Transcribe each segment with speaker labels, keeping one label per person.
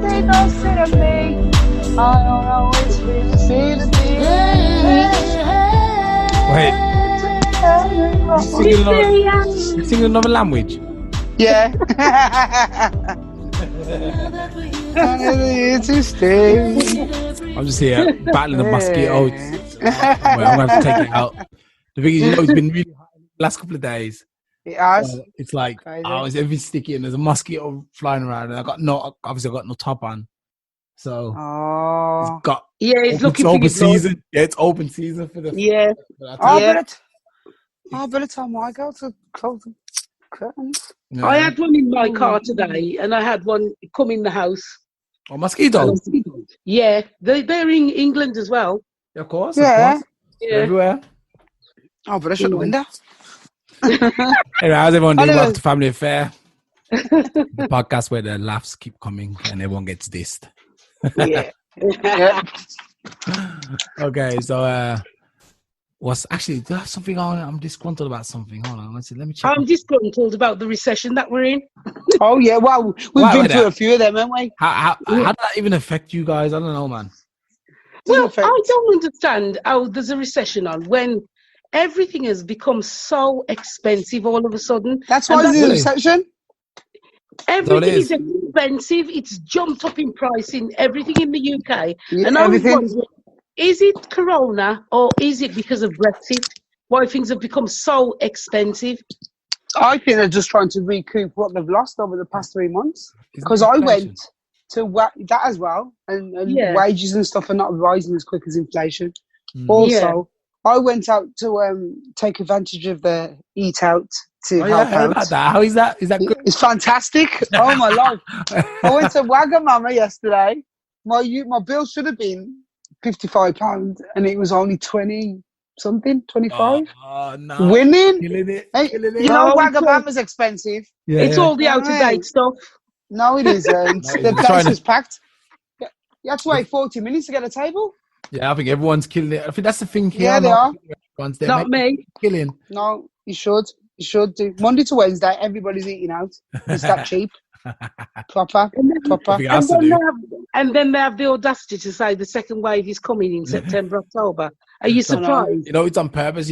Speaker 1: they don't say to me. I don't always feel to see the thing.
Speaker 2: Wait. You're singing another language?
Speaker 1: Yeah. I'm here to stay.
Speaker 2: I'm just here battling the mosquitoes. Wait, I'm going to have to take it out. The thing is, it's been really hot the last couple of days.
Speaker 1: It has.
Speaker 2: It's like, it's everything sticky and there's a mosquito flying around and obviously I got no top on. So
Speaker 3: it's looking for
Speaker 2: open season. Yeah, it's open season for the
Speaker 1: but it's on my girl to close the curtains.
Speaker 3: Yeah. I had one in my car today and I had one come in the house.
Speaker 2: Oh, mosquitoes?
Speaker 3: Yeah, they're in England as well.
Speaker 2: Yeah, of course.
Speaker 3: Yeah.
Speaker 2: Everywhere.
Speaker 1: Oh, but I shut the window.
Speaker 2: Anyway, how's everyone doing? Welcome to Family Affair. The podcast where the laughs keep coming and everyone gets dissed.
Speaker 3: Yeah.
Speaker 2: Okay, so what's actually, do I have something on? I'm disgruntled about something. Hold on, let me check.
Speaker 3: I'm disgruntled about the recession that we're in.
Speaker 1: Oh yeah, well, we've been through a few of them, haven't we?
Speaker 2: How did that even affect you guys? I don't know, man.
Speaker 3: Well, I don't understand how there's a recession on when everything has become so expensive all of a sudden.
Speaker 1: That's why there's a recession.
Speaker 3: Everything is expensive. It's jumped up in price in everything in the UK.
Speaker 1: Yeah,
Speaker 3: and I was wondering, is it Corona or is it because of Brexit? Why things have become so expensive?
Speaker 1: I think they're just trying to recoup what they've lost over the past 3 months. Because I went to that as well, and wages and stuff are not rising as quick as inflation. Also, I went out to take advantage of the eat out to help out.
Speaker 2: About that. How is that? Is that good?
Speaker 1: It's fantastic. Oh my life! I went to Wagamama yesterday. My bill should have been £55, and it was only 20 something, 25.
Speaker 2: Oh no!
Speaker 1: Winning.
Speaker 2: Killing it.
Speaker 1: Hey,
Speaker 2: Killing it.
Speaker 1: you know Wagamama's expensive.
Speaker 3: Yeah, it's all the out of date stuff.
Speaker 1: No, it isn't. The place was packed. You had to wait 40 minutes to get a table.
Speaker 2: Yeah, I think everyone's killing it. I think that's the thing here.
Speaker 1: Yeah, they are.
Speaker 3: Not me.
Speaker 2: Killing.
Speaker 1: No, you should. You should do. Monday to Wednesday, everybody's eating out. It's that cheap. Proper.
Speaker 3: And then they have the audacity to say the second wave is coming in September, October. Are you surprised?
Speaker 2: It's on purpose.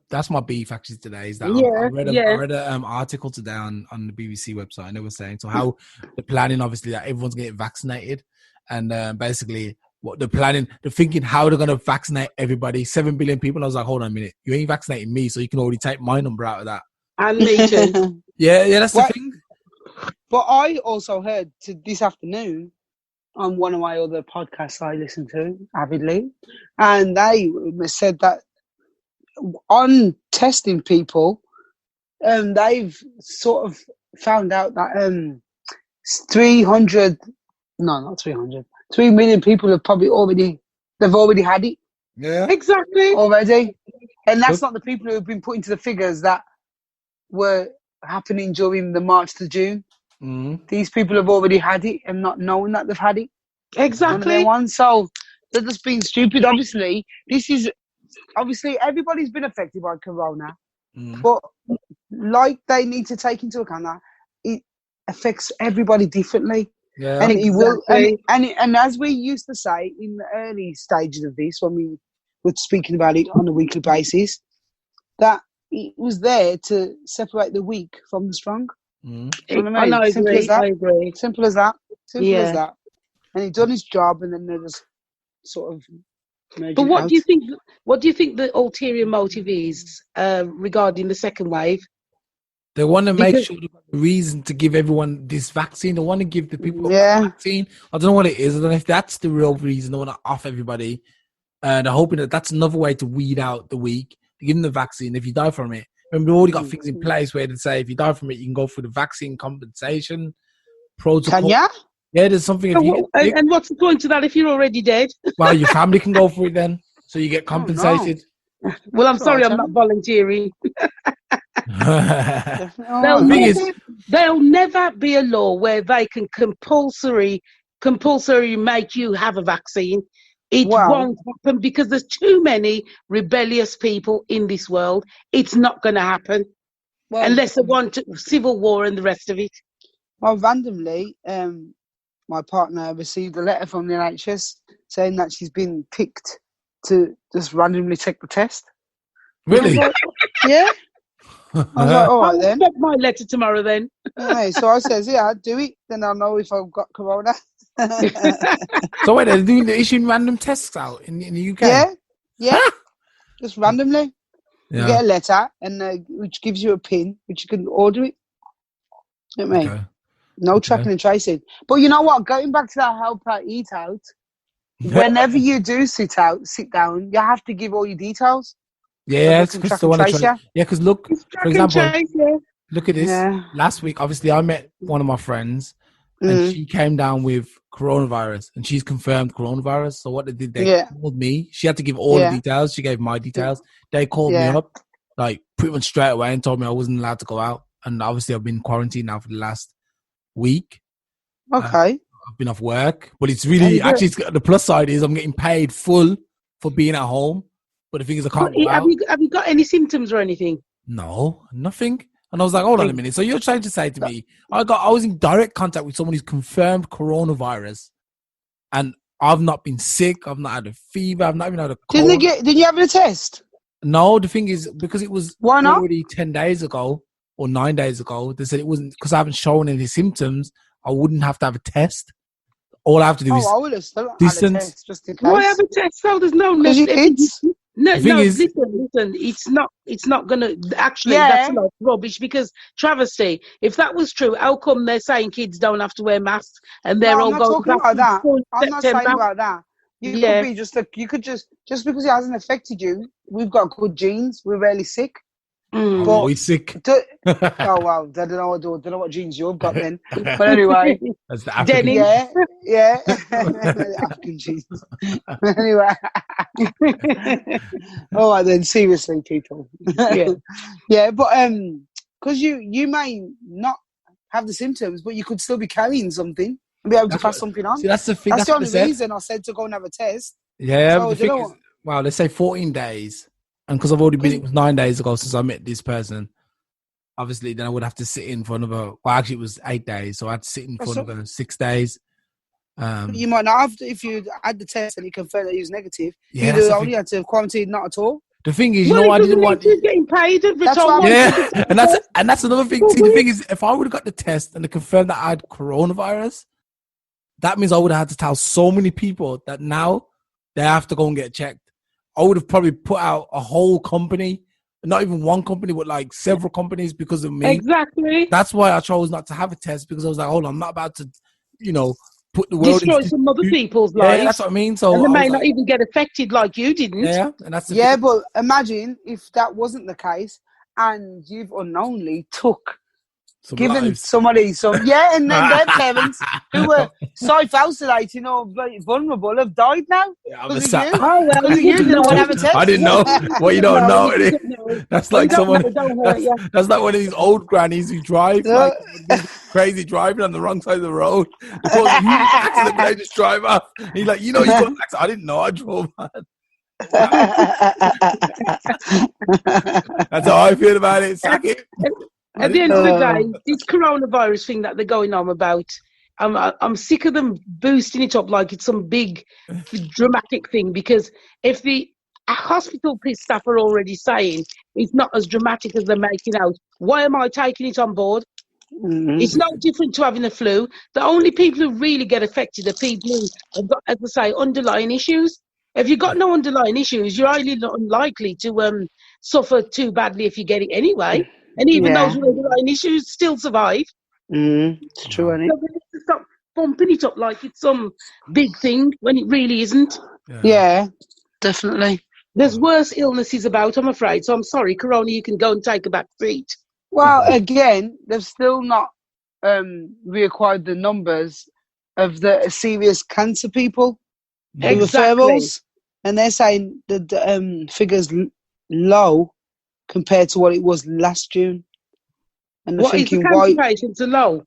Speaker 2: That's my beef actually today. Is that I read an article today on the BBC website, and they were saying how the planning, obviously, that everyone's getting vaccinated, and basically what they're planning, they're thinking how they're going to vaccinate everybody, 7 billion people. I was like, hold on a minute, you ain't vaccinating me, so you can already take my number out of that.
Speaker 3: And me too.
Speaker 2: yeah, that's the thing.
Speaker 1: But I also heard this afternoon on one of my other podcasts I listen to avidly, and they said that on testing people, they've sort of found out that 3 million people have probably already had it.
Speaker 2: Yeah,
Speaker 3: exactly.
Speaker 1: Already, and that's not the people who have been put into the figures that were happening during the March to June.
Speaker 2: Mm-hmm.
Speaker 1: These people have already had it and not knowing that they've had it.
Speaker 3: Exactly.
Speaker 1: So they're just being stupid. Obviously, everybody's been affected by Corona, but they need to take into account that it affects everybody differently.
Speaker 2: Yeah,
Speaker 1: and it will. And as we used to say in the early stages of this, when we were speaking about it on a weekly basis, that it was there to separate the weak from the strong.
Speaker 2: Mm.
Speaker 1: You know what I mean?
Speaker 3: I agree.
Speaker 1: Simple as that. Simple as that. And he done his job, and then they just sort of.
Speaker 3: But what do you think? What do you think the ulterior motive is regarding the second wave?
Speaker 2: They want to make sure they've got a reason to give everyone this vaccine. They want to give the people the vaccine. I don't know what it is. I don't know if that's the real reason. They want to off everybody. They're hoping that that's another way to weed out the weak. To give them the vaccine. If you die from it, remember, we've already got things in place where they say if you die from it, you can go through the vaccine compensation protocol.
Speaker 1: Can ya?
Speaker 2: Yeah, there's something.
Speaker 3: And what's the point of that if you're already dead?
Speaker 2: Well, your family can go for it then, so you get compensated.
Speaker 1: Oh, no.
Speaker 3: Well, I'm sorry, I'm not volunteering. There'll never be a law where they can compulsory make you have a vaccine. It won't happen because there's too many rebellious people in this world. It's not going to happen unless they want civil war and the rest of it.
Speaker 1: Well, randomly, my partner received a letter from the NHS saying that she's been picked to just randomly take the test.
Speaker 2: Really?
Speaker 1: I was like, yeah. I was like, all right then.
Speaker 3: I'll get my letter tomorrow then.
Speaker 1: Yeah, so I says, yeah, I'll do it. Then I'll know if I've got corona.
Speaker 2: So wait, they're issuing random tests out in the UK?
Speaker 1: Yeah. Just randomly.
Speaker 2: Yeah.
Speaker 1: You get a letter and which gives you a pin, which you can order it. You know what I mean?
Speaker 2: Okay.
Speaker 1: No tracking and tracing. But you know what? Going back to that help out, eat out, whenever you do sit down, you have to give all your details.
Speaker 2: Yeah,
Speaker 1: so because
Speaker 2: look, for example, look at this.
Speaker 1: Yeah.
Speaker 2: Last week, obviously, I met one of my friends, and she came down with coronavirus, and she's confirmed coronavirus. So what they did, they called me. She had to give all the details. She gave my details. They called me up, like pretty much straight away, and told me I wasn't allowed to go out. And obviously, I've been quarantined now for the last week.
Speaker 1: Okay.
Speaker 2: I've been off work, but it's really actually the plus side is I'm getting paid full for being at home. But the thing is, I can't go out.
Speaker 3: Have you got any symptoms or anything?
Speaker 2: No, nothing. And I was like, hold on a minute. So you're trying to say to me, I was in direct contact with someone who's confirmed coronavirus, and I've not been sick. I've not had a fever. I've not even had a cold.
Speaker 1: Did you have a test?
Speaker 2: No, the thing is, because it was
Speaker 1: Why not?
Speaker 2: already 10 days ago or 9 days ago, they said it wasn't, because I haven't shown any symptoms, I wouldn't have to have a test. All I have to do is
Speaker 1: I would have still
Speaker 2: distance.
Speaker 1: Had a test just in case.
Speaker 3: Why have a test? No, there's no.
Speaker 1: Because your kids.
Speaker 3: No,
Speaker 2: is,
Speaker 3: listen. It's not gonna. Actually, that's a lot of rubbish. Because travesty. If that was true, how come they're saying kids don't have to wear masks and they're all going back
Speaker 1: about that. I'm
Speaker 3: September?
Speaker 1: not saying about that. You could be just because it hasn't affected you. We've got good genes. We're rarely sick.
Speaker 2: I'm always sick.
Speaker 1: Oh wow! I don't know what genes you've got then. But anyway,
Speaker 2: that's the African.
Speaker 1: Yeah. African genes. Anyway, all right then. Seriously, people. Yeah, but because you may not have the symptoms, but you could still be carrying something and be able to pass something on.
Speaker 2: See, that's the thing.
Speaker 1: That's the only reason I said to go and have a test.
Speaker 2: Yeah, so, the thing is, well, let's say 14 days. And because I've already been, it was 9 days ago since I met this person. Obviously, then I would have to sit in for another. Well, actually, it was 8 days, so I had to sit in for another 6 days.
Speaker 1: You might not have to, if you had the test and you confirmed that he was negative.
Speaker 2: Yeah,
Speaker 1: you'd only had to quarantine, not at all.
Speaker 2: The thing is, I didn't want
Speaker 3: you getting paid.
Speaker 2: and that's another thing. See, the thing is, if I would have got the test and they confirmed that I had coronavirus, that means I would have had to tell so many people that now they have to go and get checked. I would have probably put out a whole company, not even one company, but like several companies because of me.
Speaker 3: Exactly.
Speaker 2: That's why I chose not to have a test, because I was like, hold on, I'm not about to, put the world
Speaker 3: destroy some other people's lives.
Speaker 2: Yeah, that's what I mean. So
Speaker 3: and they may not even get affected like you didn't.
Speaker 2: Yeah, and that's
Speaker 1: but imagine if that wasn't the case and you've unknowingly given somebody and then their parents who were self-isolating or very vulnerable have died now.
Speaker 2: Yeah,
Speaker 1: you didn't want to have a test.
Speaker 2: I didn't know. Well, you don't know. That's like someone. That's like one of these old grannies who drive like crazy driving on the wrong side of the road. Because a huge accident, but they just drive off. He's like, you got an accident. I didn't know. I drove on. That's how I feel about it. Sack it.
Speaker 3: At the end of the day, this coronavirus thing that they're going on about, I'm sick of them boosting it up like it's some big dramatic thing, because if the hospital staff are already saying it's not as dramatic as they're making out, why am I taking it on board? Mm-hmm. It's no different to having a flu. The only people who really get affected are people who have got, as I say, underlying issues. If you've got no underlying issues, you're highly unlikely to suffer too badly if you get it anyway. And even those with underlying issues still survive.
Speaker 1: It's true, isn't it?
Speaker 3: So we need to stop bumping it up like it's some big thing when it really isn't.
Speaker 1: Yeah, definitely.
Speaker 3: There's worse illnesses about, I'm afraid. So I'm sorry, Corona, you can go and take a back seat.
Speaker 1: Well, again, they've still not reacquired the numbers of the serious cancer people.
Speaker 3: Exactly.
Speaker 1: Referrals, and they're saying the figures low compared to what it was last June. And
Speaker 3: what is the cancer patients are low?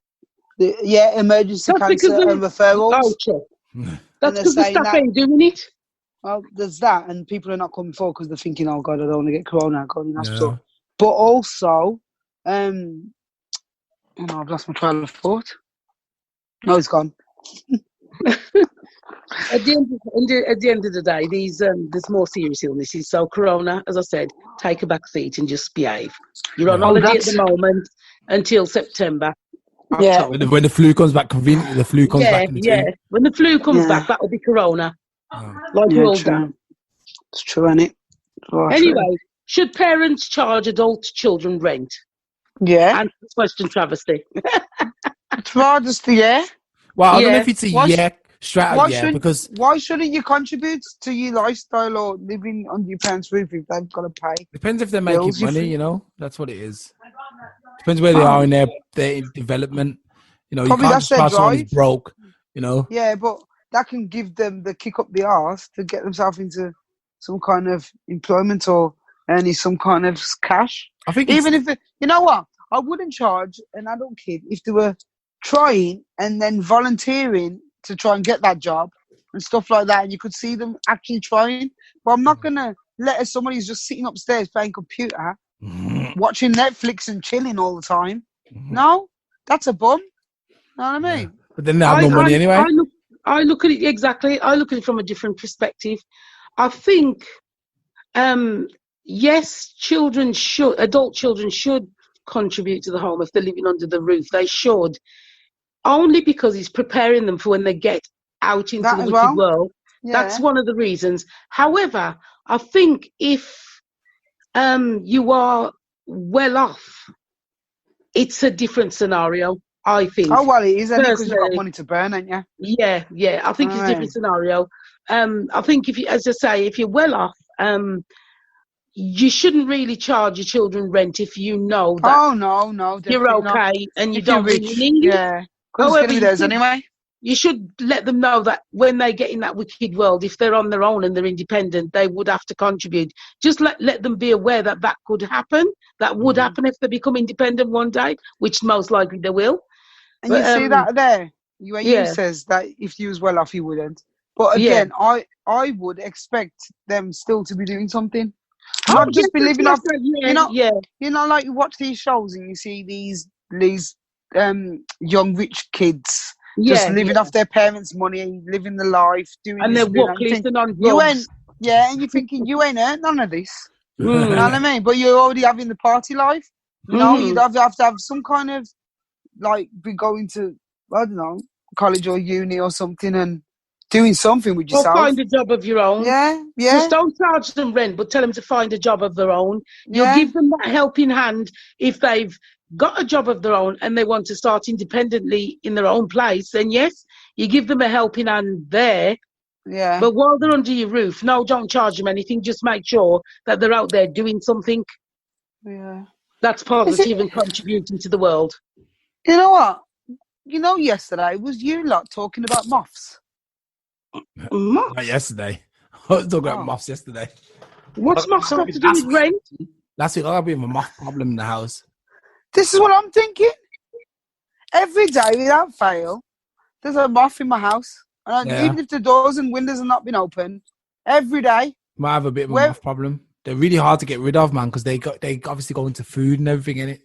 Speaker 1: Emergency cancer and referrals.
Speaker 3: That's because the staff ain't doing it.
Speaker 1: Well, there's that, and people are not coming forward because they're thinking, oh God, I don't want to get corona, going in hospital. But also, I've lost my train of thought. No, it's gone.
Speaker 3: At the end of the day, there's more serious illnesses. So Corona, as I said, take a back seat and just behave. You're on holiday at the moment until September.
Speaker 2: October. When the flu comes back, conveniently the flu comes back.
Speaker 3: When the flu comes back, that'll be Corona. Well done.
Speaker 1: It's true, isn't it?
Speaker 3: Anyway, should parents charge adult children rent?
Speaker 1: Yeah.
Speaker 3: Answer the question, Travesty.
Speaker 1: Travesty, yeah.
Speaker 2: Well, I don't know if it's a strategy, because
Speaker 1: why shouldn't you contribute to your lifestyle or living under your parents' roof if they've got to pay?
Speaker 2: Depends if they're making money, you know. That's what it is. Depends where they are in their development. You know,
Speaker 1: probably
Speaker 2: you can't just pass someone who's broke, you know.
Speaker 1: Yeah, but that can give them the kick up the arse to get themselves into some kind of employment or earning some kind of cash.
Speaker 2: I think
Speaker 1: even if you know what, I wouldn't charge an adult kid if they were trying and then volunteering to try and get that job and stuff like that, and you could see them actually trying. But I'm not gonna let somebody who's just sitting upstairs playing computer, watching Netflix and chilling all the time. No, that's a bum. You know what I mean?
Speaker 2: Yeah. But then they have no money anyway.
Speaker 3: I look at it exactly. I look at it from a different perspective. I think, yes, adult children should contribute to the home if they're living under the roof. They should, only because it's preparing them for when they get out into the wicked world. Yeah. That's one of the reasons. However, I think if you are well off, it's a different scenario. I think.
Speaker 1: Oh well, it is because you've got money to burn, ain't you?
Speaker 3: Yeah. I think it's a different scenario. I think if you, as I say, if you're well off, you shouldn't really charge your children rent if you know that.
Speaker 1: Oh no,
Speaker 3: you're okay and you don't really need it.
Speaker 1: Yeah, because it's going to be theirs anyway.
Speaker 3: You should let them know that when they get in that wicked world, if they're on their own and they're independent, they would have to contribute. Just let them be aware that could happen. That would happen if they become independent one day, which most likely they will.
Speaker 1: And you see that there, you says that if you was well off, you wouldn't. But again, I would expect them still to be doing something. Not just be living off. You know, like you watch these shows and you see these young rich kids just living off their parents' money, living the life, doing. And they're walking on drugs. And you're thinking you ain't earned none of this. You know what I mean? But you're already having the party life. You know, you'd have to have some kind of be going to, I don't know, college or uni or something and doing something with yourself.
Speaker 3: Or find a job of your own.
Speaker 1: Yeah.
Speaker 3: Just don't charge them rent, but tell them to find a job of their own. You'll give them that helping hand if they've got a job of their own and they want to start independently in their own place. Then yes, you give them a helping hand there.
Speaker 1: Yeah.
Speaker 3: But while they're under your roof, no, don't charge them anything. Just make sure that they're out there doing something.
Speaker 1: Yeah.
Speaker 3: That's positive and contributing to the world.
Speaker 1: You know what? You know, yesterday was you lot talking about moths.
Speaker 3: Moths?
Speaker 2: Not yesterday. I was talking about moths yesterday.
Speaker 3: What's moths got to do with rent?
Speaker 2: Last week I got a bit of a moth problem in the house.
Speaker 1: This is what I'm thinking. Every day without fail, there's a moth in my house. And even if the doors and windows have not been open, every day.
Speaker 2: Might have a bit of a moth problem. They're really hard to get rid of, man, because they obviously go into food and everything in it.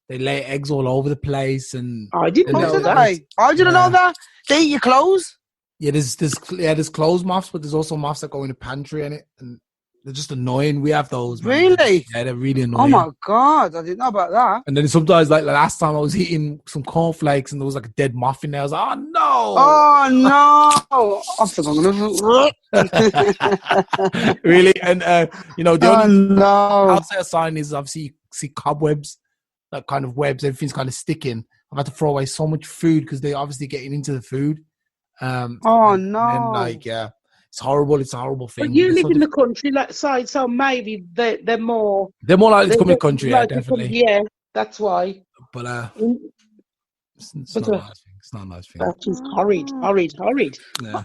Speaker 2: They lay eggs all over the place, and
Speaker 3: I didn't know that.
Speaker 1: I didn't know that. They eat your clothes.
Speaker 2: Yeah, there's clothes moths, but there's also moths that go in the pantry in it, and they're just annoying. We have those. Man.
Speaker 1: Really?
Speaker 2: Yeah, they're really annoying.
Speaker 1: Oh my god, I didn't know about that.
Speaker 2: And then sometimes, like last time, I was eating some cornflakes, and there was like a dead moth in there. I was like,
Speaker 1: oh no!
Speaker 2: Really, and the only outside sign is obviously you see cobwebs. That kind of webs, everything's kind of sticking. I've had to throw away so much food because they're obviously getting into the food.
Speaker 1: No!
Speaker 2: And it's horrible. It's a horrible thing.
Speaker 3: But you live in the country side, so maybe they're more.
Speaker 2: They're more likely to come in the country, definitely.
Speaker 3: Yeah, that's why.
Speaker 2: But it's not a nice thing. It's not a nice thing.
Speaker 3: That is horrid.
Speaker 2: Yeah.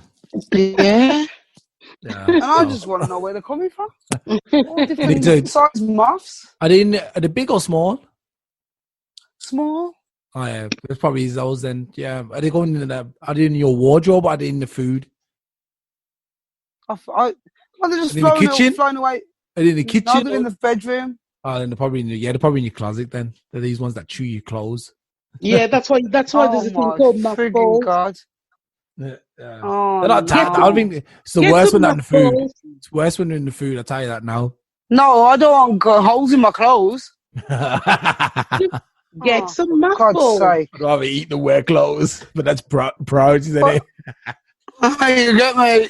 Speaker 1: Yeah. And I just want to know where they're coming from. All different size moths.
Speaker 2: Are they big or small?
Speaker 1: Small.
Speaker 2: Oh yeah, it's probably those then. Yeah, are they going are they in your wardrobe? Or are they in the food?
Speaker 1: They're just
Speaker 2: in the kitchen?
Speaker 1: flying away.
Speaker 2: Are they in the kitchen?
Speaker 1: No, they're in the bedroom.
Speaker 2: Oh, then they're probably in your closet. Then they're these ones that chew your clothes.
Speaker 3: Yeah, that's why there's a thing called mothballs.
Speaker 1: God.
Speaker 2: Yeah.
Speaker 1: Oh,
Speaker 2: They're not tapped. I don't think it's the worst one in the food. It's worse when in the food. I'll tell you that now.
Speaker 1: No, I don't want holes in my clothes.
Speaker 3: Get some mothballs.
Speaker 1: God's sake.
Speaker 2: I'd rather eat than wear clothes, but that's priorities, isn't it?
Speaker 1: You get me?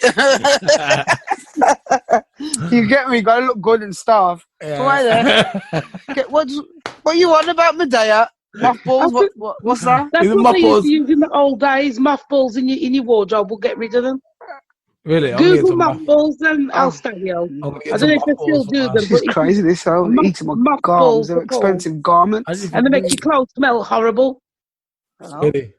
Speaker 1: You get me? Gotta look good and stuff.
Speaker 2: Yeah.
Speaker 1: So wait there. What you on about Medea? Mothballs? What's that?
Speaker 3: That's
Speaker 2: Is it
Speaker 3: what they used
Speaker 2: mothballs?
Speaker 3: to use in the old days. Mothballs in your wardrobe. We'll get rid of them.
Speaker 2: Really?
Speaker 3: Google mothballs and Alstallio.
Speaker 2: I
Speaker 3: don't know if they still do them.
Speaker 1: This is crazy. This whole eating my garments. They're expensive garments.
Speaker 3: And they make your clothes smell horrible.
Speaker 2: Really?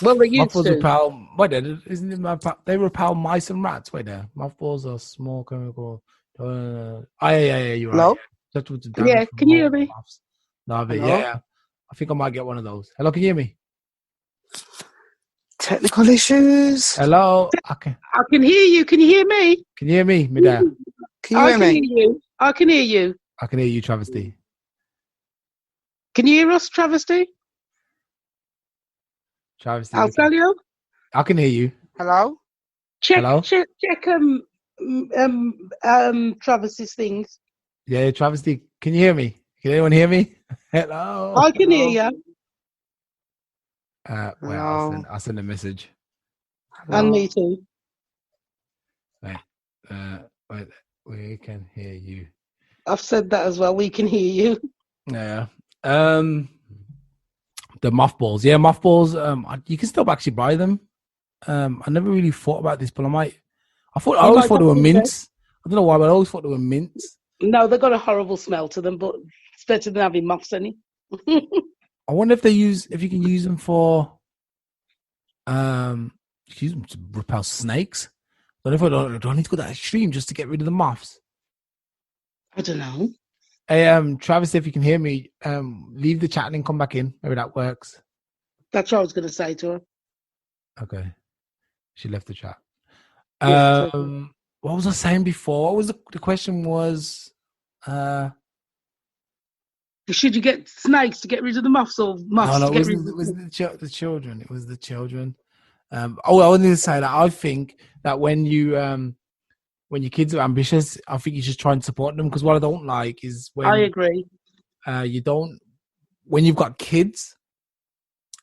Speaker 3: Well, they used
Speaker 2: mothballs
Speaker 3: to.
Speaker 2: Repel, wait there, isn't it they repel mice and rats? Wait there. Mothballs are small chemical. Yeah, you're right.
Speaker 3: Yeah, can you hear me?
Speaker 2: Yeah. I think I might get one of those. Hello, can you hear me?
Speaker 1: Technical issues.
Speaker 2: Hello?
Speaker 3: I can hear you. Can you hear me?
Speaker 2: Can you hear me, Mida?
Speaker 1: Can you hear me?
Speaker 3: I can hear you.
Speaker 2: I can hear you, Travesty.
Speaker 3: Can you hear us, Travesty?
Speaker 2: Travesty.
Speaker 3: Alstallio?
Speaker 2: I can hear you.
Speaker 1: Hello?
Speaker 3: Check Travis's things.
Speaker 2: Yeah, Travesty. Can you hear me? Can anyone hear me? Hello?
Speaker 3: I can hear you.
Speaker 2: Wait, I'll send a message.
Speaker 3: And me too.
Speaker 2: Wait, we can hear you.
Speaker 3: I've said that as well. We can hear you.
Speaker 2: Yeah. The mothballs. Yeah, mothballs. You can still actually buy them. I never really thought about this, but I always thought they were mints. I don't know why, but I always thought they were mints.
Speaker 3: No, they've got a horrible smell to them, but it's better than having moths in it.
Speaker 2: I wonder if you can use them for use them to repel snakes. I don't know if do I need to go that extreme just to get rid of the moths?
Speaker 3: I don't know.
Speaker 2: Hey, Travis, if you can hear me, leave the chat and come back in. Maybe that works.
Speaker 3: That's what I was going to say to her.
Speaker 2: Okay. She left the chat.
Speaker 3: Yeah,
Speaker 2: what was I saying before? What was the question was?
Speaker 3: Should you get snakes to get rid of the moths or moths to get rid of
Speaker 2: it was the children. It was the children. I wanted to say that I think that when your kids are ambitious, I think you should try and support them, because what I don't like is when
Speaker 3: I agree.
Speaker 2: When you've got kids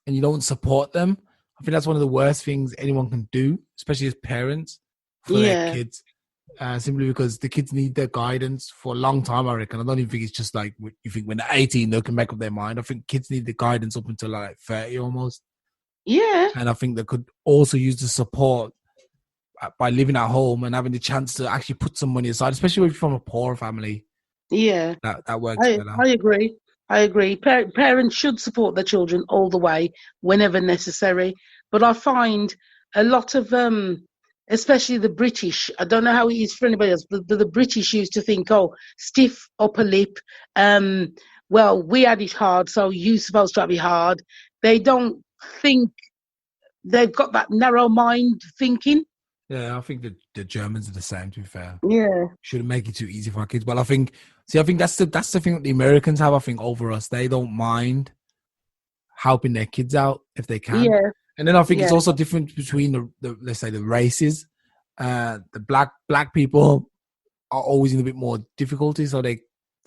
Speaker 2: and you don't support them. I think that's one of the worst things anyone can do, especially as parents, for their kids. Simply because the kids need their guidance for a long time, I reckon. I don't even think it's just like you think when they're 18 they can make up their mind. I think kids need the guidance up until like 30 almost.
Speaker 3: Yeah.
Speaker 2: And I think they could also use the support by living at home and having the chance to actually put some money aside, especially if you're from a poor family.
Speaker 3: Yeah.
Speaker 2: That works better.
Speaker 3: I agree. Parents should support their children all the way whenever necessary. But I find a lot of especially the British, I don't know how it is for anybody else, but the British used to think, stiff upper lip. Well, we had it hard, so you're supposed to have it hard. They don't think, they've got that narrow mind thinking.
Speaker 2: Yeah, I think the Germans are the same, to be fair.
Speaker 3: Yeah.
Speaker 2: Shouldn't make it too easy for our kids. But I think that's the thing that the Americans have, I think, over us. They don't mind helping their kids out if they can.
Speaker 3: Yeah.
Speaker 2: And then I think it's also different between the let's say the races. The black people are always in a bit more difficulty, so they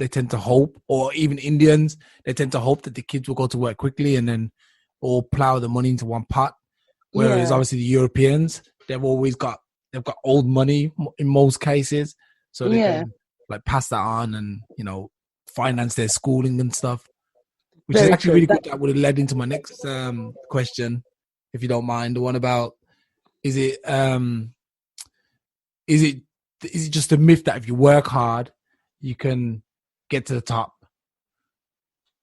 Speaker 2: tend to hope, or even Indians, they tend to hope that the kids will go to work quickly and then all plow the money into one pot. Whereas obviously the Europeans, they've got old money in most cases, so they can like pass that on and finance their schooling and stuff, which is actually really good. That would have led into my next question, if you don't mind, the one about is it just a myth that if you work hard you can get to the top?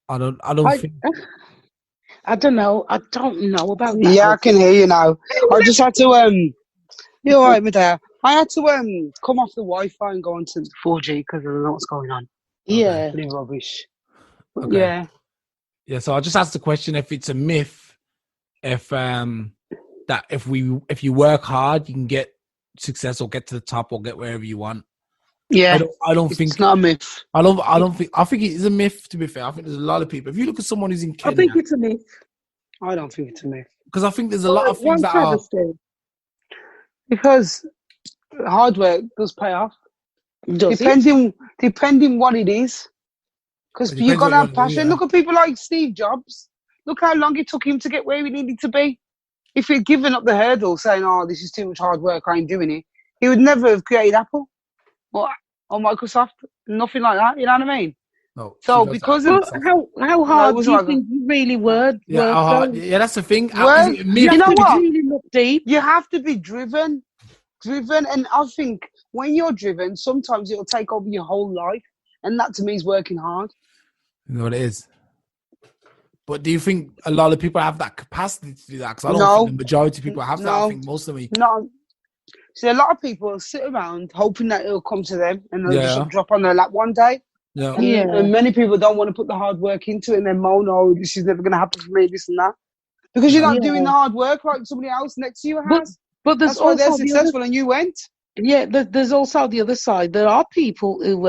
Speaker 2: I don't think.
Speaker 3: I don't know. I don't know about that.
Speaker 1: Yeah, I can hear you now. I just had to you're all right, Medea. I had to come off the Wi-Fi and go on to 4G because I don't know what's going on.
Speaker 3: Yeah.
Speaker 1: Pretty rubbish.
Speaker 2: Okay.
Speaker 1: Yeah.
Speaker 2: Yeah, so I just asked the question if it's a myth, if that if you work hard you can get success or get to the top or get wherever you want.
Speaker 1: Yeah,
Speaker 2: I don't think
Speaker 1: it's not a myth.
Speaker 2: I don't think. I think it is a myth. To be fair, I think there's a lot of people. If you look at someone who's in Kenya,
Speaker 3: I think it's a myth.
Speaker 1: I don't think it's a myth
Speaker 2: because I think there's a lot of things that are
Speaker 1: because hard work does pay off.
Speaker 3: Does
Speaker 1: depending what it is, because you got to have passion. Look at people like Steve Jobs. Look how long it took him to get where he needed to be. If he'd given up the hurdle, saying, "Oh, this is too much hard work, I ain't doing it," he would never have created Apple or Microsoft. Nothing like that. You know what I mean?
Speaker 2: No.
Speaker 1: So because of
Speaker 3: how hard do you think you really work?
Speaker 2: Yeah, that's the thing.
Speaker 1: You know what? Really look deep. You have to be driven, and I think when you're driven, sometimes it'll take over your whole life, and that to me is working hard.
Speaker 2: You know what it is. But do you think a lot of people have that capacity to do that? Because I don't think the majority of people have that. I think most of them.
Speaker 1: No. See, a lot of people sit around hoping that it'll come to them and they'll just drop on their lap one day.
Speaker 2: Yeah.
Speaker 1: And many people don't want to put the hard work into it and then moan, "Oh, this is never going to happen for me, this and that." Because you're not doing the hard work like somebody else next to you has.
Speaker 3: But
Speaker 1: that's why they're successful and you went.
Speaker 3: Yeah, there's also the other side. There are people who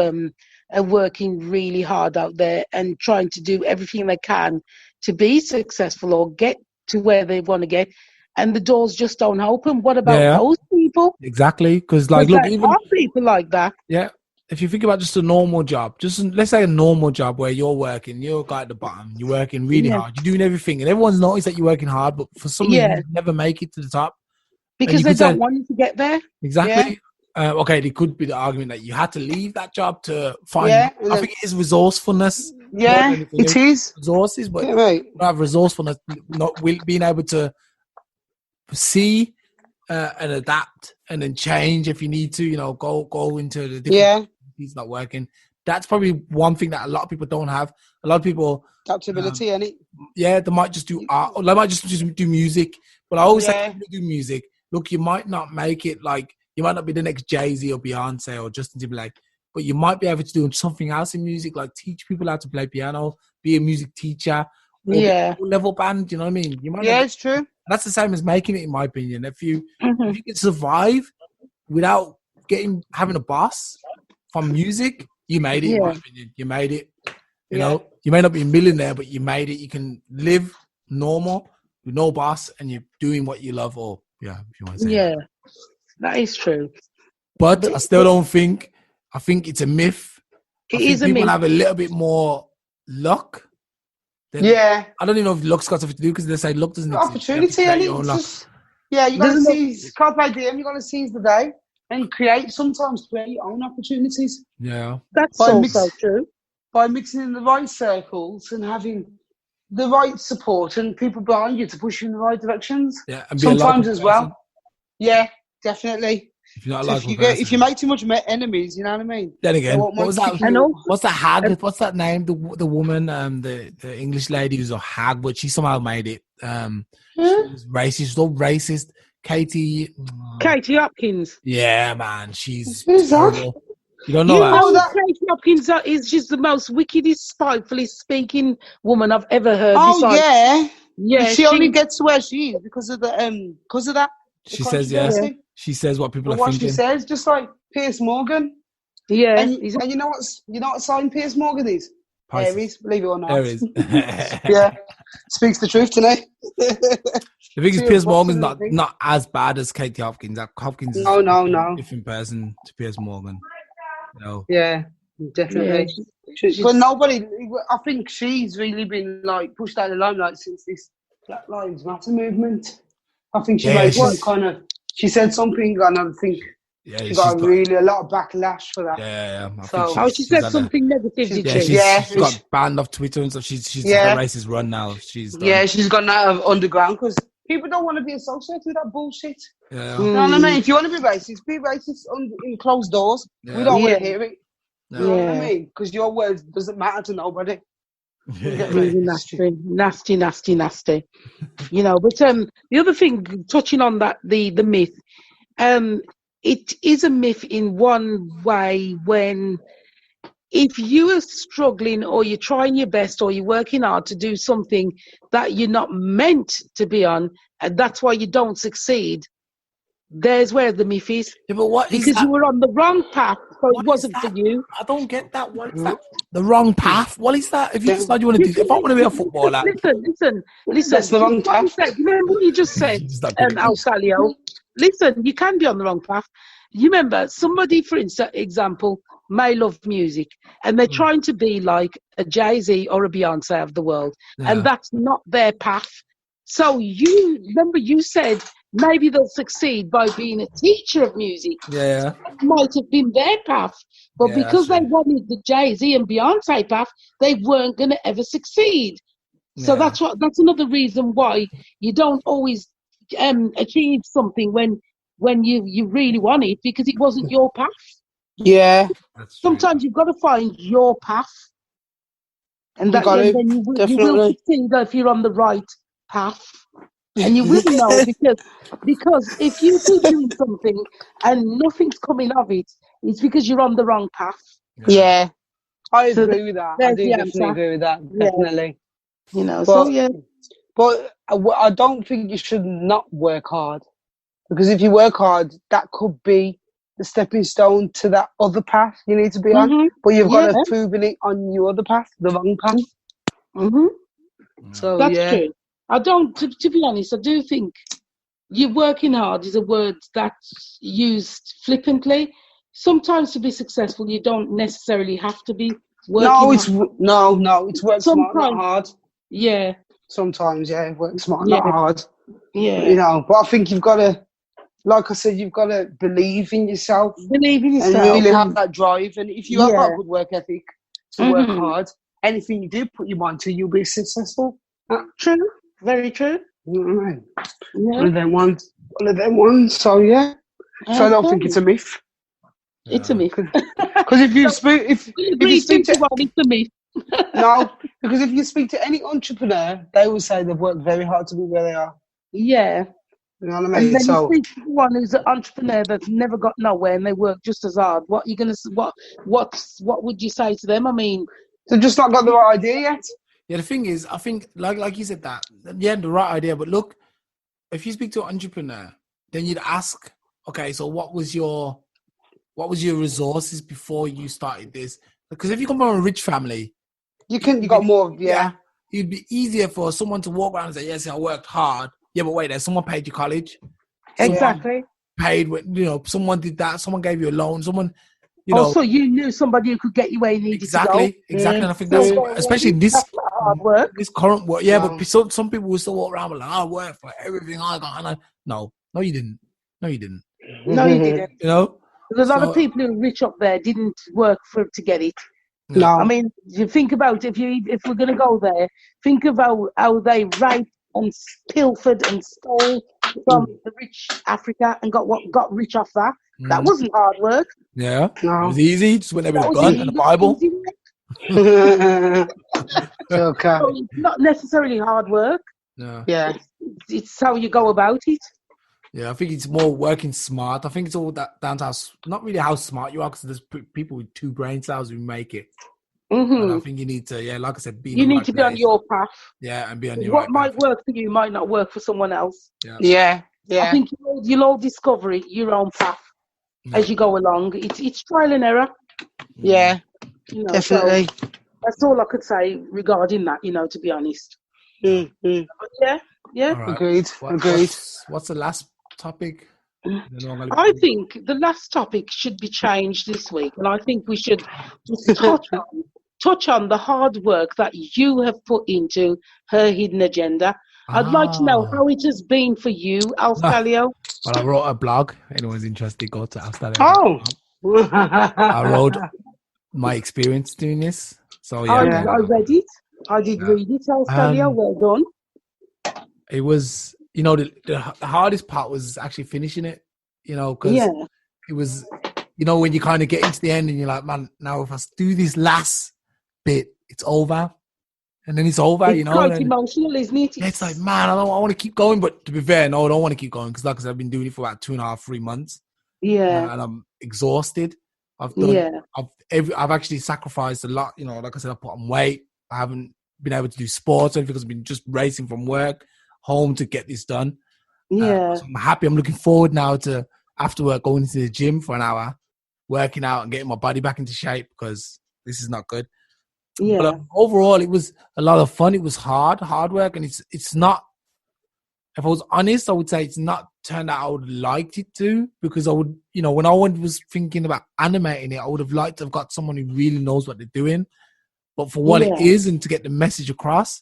Speaker 3: are working really hard out there and trying to do everything they can to be successful or get to where they want to get, and the doors just don't open. What about those people?
Speaker 2: Exactly, because look, even
Speaker 3: people like that.
Speaker 2: Yeah, if you think about just a normal job, let's say a normal job where you're working, you're a guy at the bottom, you're working really hard, you're doing everything, and everyone's noticed that you're working hard, but for some reason you never make it to the top
Speaker 3: because they don't want you to get there.
Speaker 2: Exactly. Yeah. Okay, there could be the argument that you had to leave that job to find. I think it is resourcefulness.
Speaker 1: Yeah, it is
Speaker 2: resources, but you have resourcefulness, not being able to see and adapt, and then change if you need to. Go into the different. It's not working. That's probably one thing that a lot of people don't have. A lot of people
Speaker 1: adaptability, any.
Speaker 2: Yeah, they might just do art, or they might just do music. But I always say, people do music. Look, you might not make it like. You might not be the next Jay-Z or Beyonce or Justin Timberlake, but you might be able to do something else in music, like teach people how to play piano, be a music teacher, level band. You know what I mean? You might
Speaker 1: it's true.
Speaker 2: And that's the same as making it, in my opinion. If you can survive without having a boss from music, you made it. In my opinion, you made it. You know, you may not be a millionaire, but you made it. You can live normal with no boss, and you're doing what you love. Or if you want to say that.
Speaker 3: That is true.
Speaker 2: But I still don't think. I think it's a myth. I think people have a little bit more luck. I don't even know if luck's got something to do, because they say luck doesn't exist.
Speaker 1: Opportunity, you got to seize. Can't play DM. You got to seize the day and create your own opportunities.
Speaker 2: Yeah,
Speaker 3: that's also true.
Speaker 1: By mixing in the right circles and having the right support and people behind you to push you in the right directions.
Speaker 2: Yeah, and
Speaker 1: sometimes as well. Yeah. Definitely.
Speaker 2: If
Speaker 1: you make too much enemies, you know what I mean.
Speaker 2: Then again, what's that hag? What's that name? The woman, the English lady who's a hag, but she somehow made it. She was racist. She's all racist. Katie
Speaker 3: Hopkins.
Speaker 2: Yeah, man, she's
Speaker 1: who's that?
Speaker 2: You don't know
Speaker 3: that? Katie Hopkins is just the most wickedest, spitefully speaking woman I've ever heard.
Speaker 1: Oh yeah. She only gets to where she is because of that.
Speaker 2: She says, She says what people are thinking.
Speaker 1: What she says, just like Piers Morgan.
Speaker 3: Yeah.
Speaker 1: And you know what sign Piers Morgan is? Aries, believe it or not.
Speaker 2: Aries.
Speaker 1: Speaks the truth tonight.
Speaker 2: The thing is, Piers Morgan's not as bad as Katie Hopkins. Hopkins is a different person to Piers Morgan.
Speaker 1: Yeah, definitely. But nobody, I think she's really been pushed out of the limelight since this Black Lives Matter movement. I think she made some she said something, and I think she got really a lot of backlash for that.
Speaker 2: Yeah.
Speaker 3: She said something negative.
Speaker 2: She's got banned off Twitter and stuff. She's got a racist run now. She's
Speaker 1: gone out of underground because people don't want to be associated with that bullshit.
Speaker 2: Yeah.
Speaker 1: You know what I mean? If you want to be racist in closed doors. We don't want to hear it. You know what I mean? Because your words doesn't matter to nobody.
Speaker 3: Really nasty. But the other thing, touching on that, the myth, it is a myth in one way when if you are struggling or you're trying your best or you're working hard to do something that you're not meant to be on, and that's why you don't succeed, There's where the myth is.
Speaker 2: Yeah, but what
Speaker 3: because you were on the wrong path, so it wasn't for you.
Speaker 2: I don't get that. What is that? The wrong path? What is that? If you decide you want to do, if I want to be a footballer,
Speaker 3: listen.
Speaker 1: That's the wrong path.
Speaker 3: Remember what you just said, Alstallio? Listen, you can be on the wrong path. You remember somebody, for example, may love music, and they're trying to be like a Jay-Z or a Beyonce of the world, and that's not their path. So you remember you said maybe they'll succeed by being a teacher of music.
Speaker 2: Yeah.
Speaker 3: That might have been their path. But because they wanted the Jay-Z and Beyonce path, they weren't going to ever succeed. So that's another reason why you don't always achieve something when you really want it, because it wasn't your path.
Speaker 1: Yeah.
Speaker 3: Sometimes you've got to find your path. And then you will succeed if you're on the right path. And you will know because if you keep doing something and nothing's coming of it, it's because you're on the wrong path.
Speaker 1: Yeah. I agree with that. I do definitely agree with that. Definitely.
Speaker 3: You know,
Speaker 1: But I don't think you should not work hard. Because if you work hard, that could be the stepping stone to that other path you need to be on. But you've got to have proven it on your other path, the wrong path. So
Speaker 3: that's true. I don't, to be honest, I do think you're working hard is a word that's used flippantly. Sometimes to be successful, you don't necessarily have to be working hard.
Speaker 1: It's work smart, not hard.
Speaker 3: Yeah.
Speaker 1: Sometimes, work smart, not hard.
Speaker 3: Yeah.
Speaker 1: You know, but I think you've got to, like I said, you've got to believe in yourself.
Speaker 3: And
Speaker 1: really have that drive. And if you have got a good work ethic to work hard, anything you do put your mind to, you'll be successful.
Speaker 3: True. Very true.
Speaker 1: One of them ones. So yeah. So I don't think it's a myth.
Speaker 3: It's a myth.
Speaker 1: Because if you speak, if you speak to
Speaker 3: it's a myth.
Speaker 1: No, because if you speak to any entrepreneur, they will say they've worked very hard to be where they are.
Speaker 3: Yeah.
Speaker 1: You know what I mean?
Speaker 3: And then you speak to one who's an entrepreneur that's never got nowhere and they work just as hard. What you gonna? What would you say to them? I mean,
Speaker 1: they've just not got the right idea yet.
Speaker 2: Yeah, the thing is, I think, like you said that, the right idea. But look, if you speak to an entrepreneur, then you'd ask, okay, so what was your resources before you started this? Because if you come from a rich family, you got more. Yeah, it'd be easier for someone to walk around and say, yes, I worked hard. Yeah, but wait, someone paid your college.
Speaker 3: Exactly.
Speaker 2: Paid, someone did that. Someone gave you a loan. Someone.
Speaker 3: Also, you knew somebody who could get you where you needed to go.
Speaker 2: Exactly. And I think that's especially in this
Speaker 3: hard work.
Speaker 2: This current work. Yeah, but some people will still walk around with I work for everything I got. And no, you didn't. No, you didn't.
Speaker 3: No, you didn't.
Speaker 2: There's
Speaker 3: a lot of people who are rich up there didn't work to get it.
Speaker 1: No.
Speaker 3: I mean, you think about if we're going to go there, think about how they raped and pilfered and stole from the rich Africa and got rich off that. That wasn't hard work.
Speaker 2: Yeah, no. It was easy. Just went there with a gun and a Bible.
Speaker 1: Okay.
Speaker 3: So it's not necessarily hard work.
Speaker 2: No.
Speaker 1: Yeah.
Speaker 3: It's how you go about it.
Speaker 2: Yeah, I think it's more working smart. I think it's all down to not really how smart you are, because there's people with 2 brain cells who make it. And I think you need to, like I said,
Speaker 3: you need to be on your path.
Speaker 2: Yeah, and be on your
Speaker 3: what might work for you might not work for someone else.
Speaker 1: Yeah.
Speaker 3: I think you'll all discover your own path as you go along. It's trial and error.
Speaker 1: Yeah, definitely.
Speaker 3: So that's all I could say regarding that, to be honest. But yeah.
Speaker 2: Right.
Speaker 1: Agreed.
Speaker 2: What's the last topic?
Speaker 3: I think the last topic should be changed this week, and I think we should just touch on the hard work that you have put into Her Hidden Agenda. I'd like to know how it has been for you, Alstallio.
Speaker 2: Well, I wrote a blog. Anyone's interested, go to Alstallio.
Speaker 1: Oh!
Speaker 2: I wrote my experience doing this. So
Speaker 3: I read it. I did read it, Alstallio. Well done.
Speaker 2: It was, the hardest part was actually finishing it, because it was, when you kind of get into the end and you're like, man, now if I do this last bit, it's over. And then it's over,
Speaker 3: it's quite emotional, isn't it?
Speaker 2: It's like, man, I want to keep going. But to be fair, no, I don't want to keep going, because like I said, I've been doing it for about 2.5, 3 months.
Speaker 3: Yeah.
Speaker 2: And I'm exhausted. I've actually sacrificed a lot. Like I said, I put on weight. I haven't been able to do sports because I've been just racing from work home to get this done.
Speaker 3: Yeah.
Speaker 2: So I'm happy. I'm looking forward now to after work going to the gym for an hour, working out and getting my body back into shape because this is not good.
Speaker 3: Yeah.
Speaker 2: But overall, it was a lot of fun. It was hard work, and it's not. If I was honest, I would say it's not turned out I would have liked it to, because I would, when I was thinking about animating it, I would have liked to have got someone who really knows what they're doing. But for what it is and to get the message across,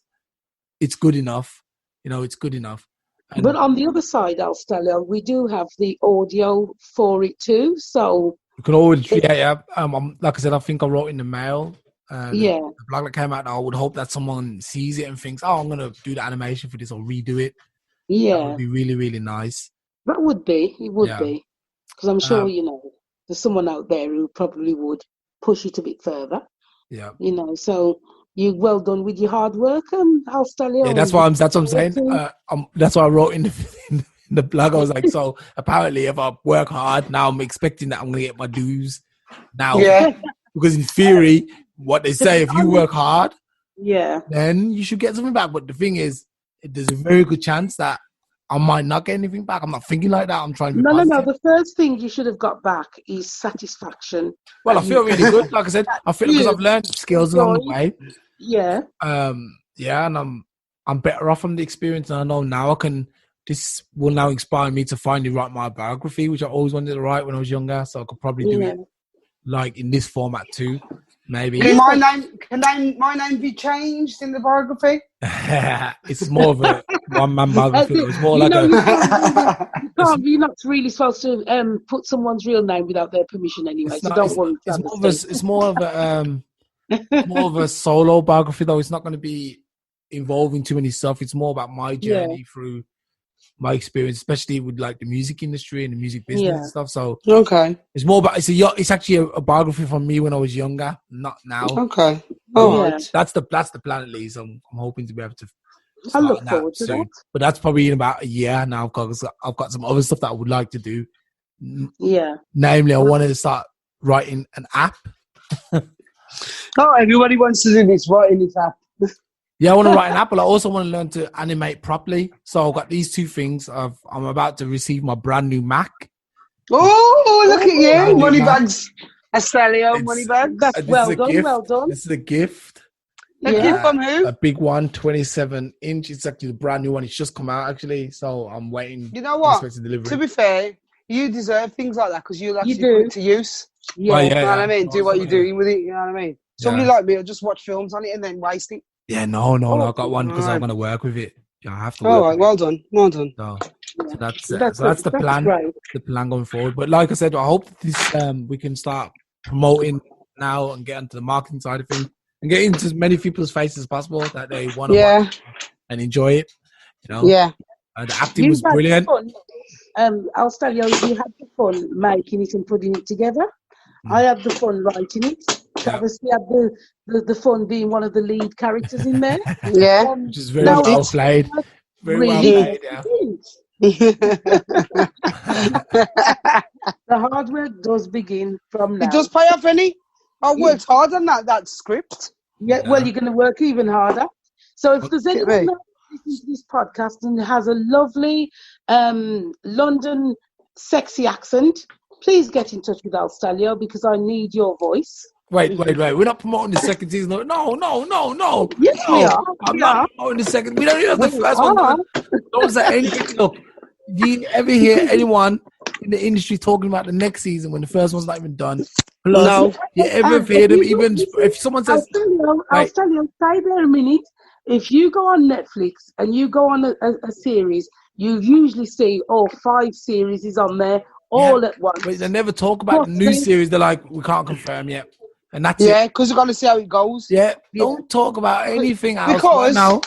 Speaker 2: it's good enough. It's good enough. And
Speaker 3: but on the other side, Alstallio, we do have the audio for it too. So
Speaker 2: you can always, like I said, I think I wrote in the mail. The blog that came out, I would hope that someone sees it and thinks, "Oh, I'm gonna do the animation for this or redo it."
Speaker 3: Yeah,
Speaker 2: that would be really, really nice.
Speaker 3: That would be. It would be, because I'm sure there's someone out there who probably would push it a bit further.
Speaker 2: Yeah.
Speaker 3: So you well done with your hard work, Alstallio.
Speaker 2: Yeah, that's what I'm saying. That's why I wrote in the blog. I was like, so apparently, if I work hard now, I'm expecting that I'm gonna get my dues now.
Speaker 1: Yeah.
Speaker 2: Because in theory, what they say, if you work hard, then you should get something back. But the thing is, there's a very good chance that I might not get anything back. I'm not thinking like that. I'm trying to be positive.
Speaker 3: No. The first thing you should have got back is satisfaction.
Speaker 2: Well, I feel really good. Like I said, I feel because I've learned skills along the way.
Speaker 3: Yeah.
Speaker 2: And I'm better off from the experience. And I know now this will now inspire me to finally write my biography, which I always wanted to write when I was younger. So I could probably do it like in this format too. Maybe.
Speaker 1: Can my name be changed in the biography?
Speaker 2: It's more of a one-man biography. It's more like
Speaker 3: you're not really supposed to put someone's real name without their permission anyway. So don't worry.
Speaker 2: It's more of a solo biography, though. It's not going to be involving too many stuff. It's more about my journey through my experience, especially with like the music industry and the music business and stuff. So it's more about it's actually a biography from me when I was younger, not now.
Speaker 1: Okay,
Speaker 2: that's the plan at least. I'm hoping to be able to.
Speaker 3: I look forward to that.
Speaker 2: But that's probably in about a year now, because I've got some other stuff that I would like to do.
Speaker 3: Yeah.
Speaker 2: Namely, I wanted to start writing an app.
Speaker 1: Oh, everybody wants to do this, writing this app.
Speaker 2: Yeah, I want to write an app, but I also want to learn to animate properly. So I've got these two things. I'm about to receive my brand new Mac.
Speaker 1: Oh, look at you. Moneybags. Alstallio, Moneybags.
Speaker 3: That's well done.
Speaker 2: This is a gift.
Speaker 1: A gift from who?
Speaker 2: A big one, 27-inch. It's actually the brand new one. It's just come out, actually. So I'm waiting.
Speaker 1: You know what? To be fair, you deserve things like that because you'll actually put it to use.
Speaker 3: Yeah.
Speaker 1: You know what I mean? Do what you're doing with it. You know what I mean? Somebody like me will just watch films on it and then waste it.
Speaker 2: Yeah, no. I got one because I'm going to work with it. Yeah, I have to.
Speaker 1: All right, well done.
Speaker 2: So that's the plan.
Speaker 3: Great.
Speaker 2: The plan going forward. But like I said, I hope this we can start promoting now and get into the marketing side of things and get into as many people's faces as possible that they want to watch and enjoy it.
Speaker 1: Yeah.
Speaker 2: The acting was brilliant.
Speaker 3: Alstallio, you had the fun making it and putting it together. I had the fun writing it. Travis had the fun being one of the lead characters in there.
Speaker 1: Yeah.
Speaker 2: Which is very well played. Very well played, yeah.
Speaker 3: The hard work does begin from now.
Speaker 1: It does pay off, any? I worked hard on that script.
Speaker 3: Yeah, well, you're going to work even harder. So if there's anyone listening to this podcast and has a lovely London sexy accent, please get in touch with Alstallio because I need your voice.
Speaker 2: Wait. We're not promoting the second season. No.
Speaker 3: Yes, we are.
Speaker 2: I'm not promoting the second. We don't even have the first one. Don't say anything. Look, do you ever hear anyone in the industry talking about the next season when the first one's not even done? Plus,
Speaker 1: no.
Speaker 2: You ever hear them even if someone says...
Speaker 3: Alstallio, stay there a minute. If you go on Netflix and you go on a series, you usually see 5 series is on there all at once.
Speaker 2: But they never talk about the new series. They're like, we can't confirm yet. And that's it.
Speaker 1: Yeah, because we're going to see how it goes.
Speaker 2: Yeah, don't talk about anything else
Speaker 1: because
Speaker 2: now.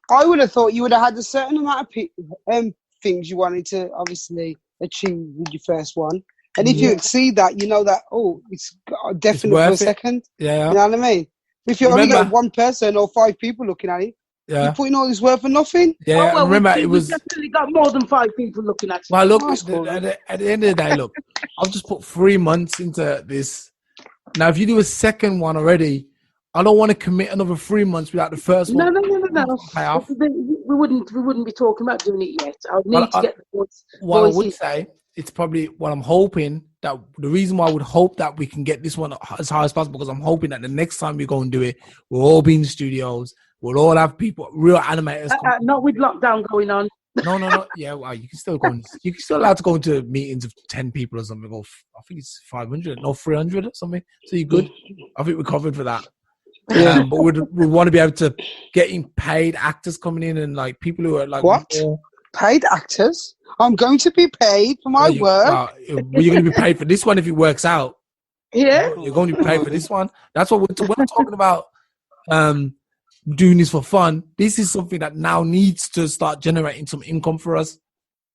Speaker 1: I would have thought you would have had a certain amount of things you wanted to obviously achieve with your first one. And if you exceed that, you know that, it's definite for a second.
Speaker 2: Yeah.
Speaker 1: You know what I mean? If you only get one person or 5 people looking at it, you're putting all this work for nothing.
Speaker 2: Yeah, remember, it was...
Speaker 3: definitely got more than 5 people looking at you.
Speaker 2: Well, look, at the end of the day, look, I've just put 3 months into this. Now, if you do a second one already, I don't want to commit another 3 months without the first one.
Speaker 3: No.
Speaker 2: Pay off.
Speaker 3: We wouldn't be talking about doing it yet. I would need to get the voices.
Speaker 2: What I would say, it's probably what I'm hoping, that the reason why I would hope that we can get this one as high as possible, because I'm hoping that the next time we go and do it, we'll all be in the studios. We'll all have people, real animators.
Speaker 3: Not with lockdown going on.
Speaker 2: No. Yeah, well, you can still go. You can still allowed to go into meetings of 10 people or something. Or I think it's 500, no 300 or something. So you're good. I think we're covered for that. But we want to be able to get in paid actors coming in and like people who are like
Speaker 1: what? Paid actors? I'm going to be paid for my work.
Speaker 2: Well, you're going to be paid for this one if it works out.
Speaker 3: Yeah,
Speaker 2: you're going to be paid for this one. That's what we're not talking about. Doing this for fun. This is something that now needs to start generating some income for us.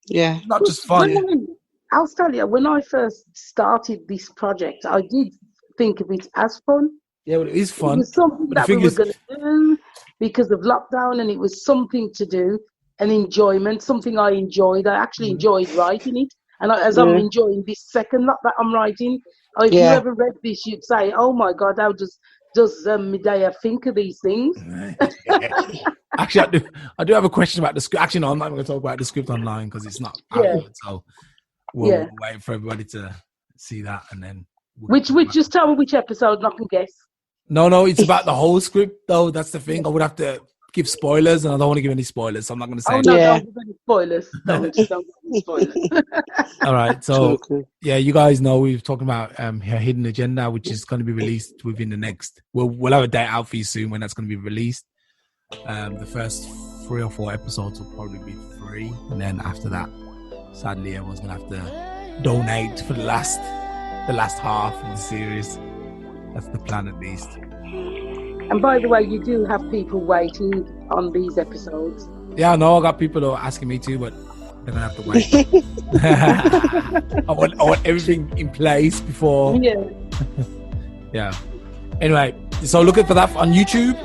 Speaker 1: Yeah,
Speaker 2: it's not just fun.
Speaker 3: Alstallio, when I first started this project, I did think of it as fun.
Speaker 2: Yeah, well, it is fun.
Speaker 3: It was something that we were going to do because of lockdown, and it was something to do, an enjoyment, something I enjoyed. I actually enjoyed writing it, and I'm enjoying this second lot that I'm writing. If you ever read this, you'd say, "Oh my God, how does Medea think of these things?"
Speaker 2: Actually, I do have a question about the script. Actually, no, I'm not going to talk about the script online because it's not out, so we'll wait for everybody to see that, and then
Speaker 3: which just tell me which episode, and I can guess.
Speaker 2: No, it's about the whole script, though. That's the thing. I would have to give spoilers, and I don't want to give any spoilers, so I'm not going to say.
Speaker 3: Oh no, don't give any spoilers. Don't give any spoilers.
Speaker 2: All right, so you guys know we've talking about her hidden agenda, which is going to be released within the next. We'll have a date out for you soon when that's going to be released. The first 3 or 4 episodes will probably be free, and then after that, sadly, everyone's going to have to donate for the last half of the series. That's the plan, at least.
Speaker 3: And by the way, you do have people waiting on these episodes.
Speaker 2: Yeah, I know. I got people who are asking me too, but they're gonna have to wait. I want everything in place before.
Speaker 3: Yeah.
Speaker 2: Yeah. Anyway, so looking for that on YouTube.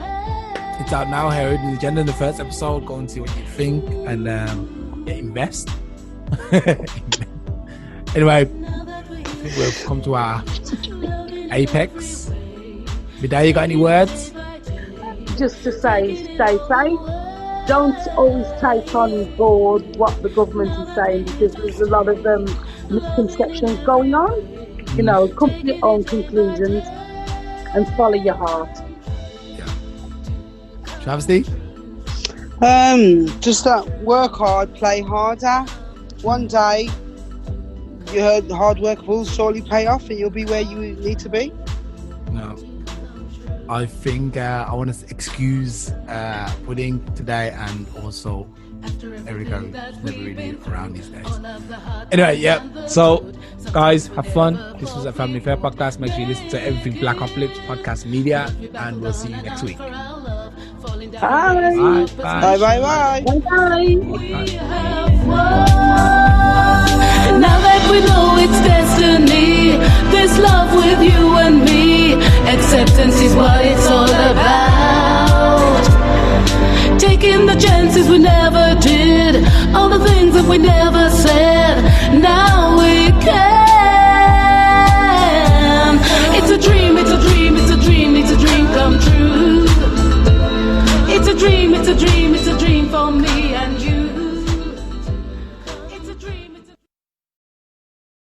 Speaker 2: It's out now. Her hidden agenda in the first episode. Go and see what you think and invest. Anyway, I think we've come to our apex. Medea, you got any words?
Speaker 3: Just to say, stay safe. Don't always take on board what the government is saying, because there's a lot of misconceptions going on. You know, come to your own conclusions and follow your heart.
Speaker 2: Yeah. Travesty?
Speaker 1: Just that work hard, play harder. One day, your hard work will surely pay off and you'll be where you need to be.
Speaker 2: No. I think I want to excuse Pudding today, and also Erica, who's never really around these days. Anyway, so guys, have fun. This was a Family Fair podcast. Make sure you listen to everything Blackopolypse podcast media, and we'll see you next week.
Speaker 3: Bye.
Speaker 1: Bye. Bye.
Speaker 4: Now that we know it's destiny, this love with you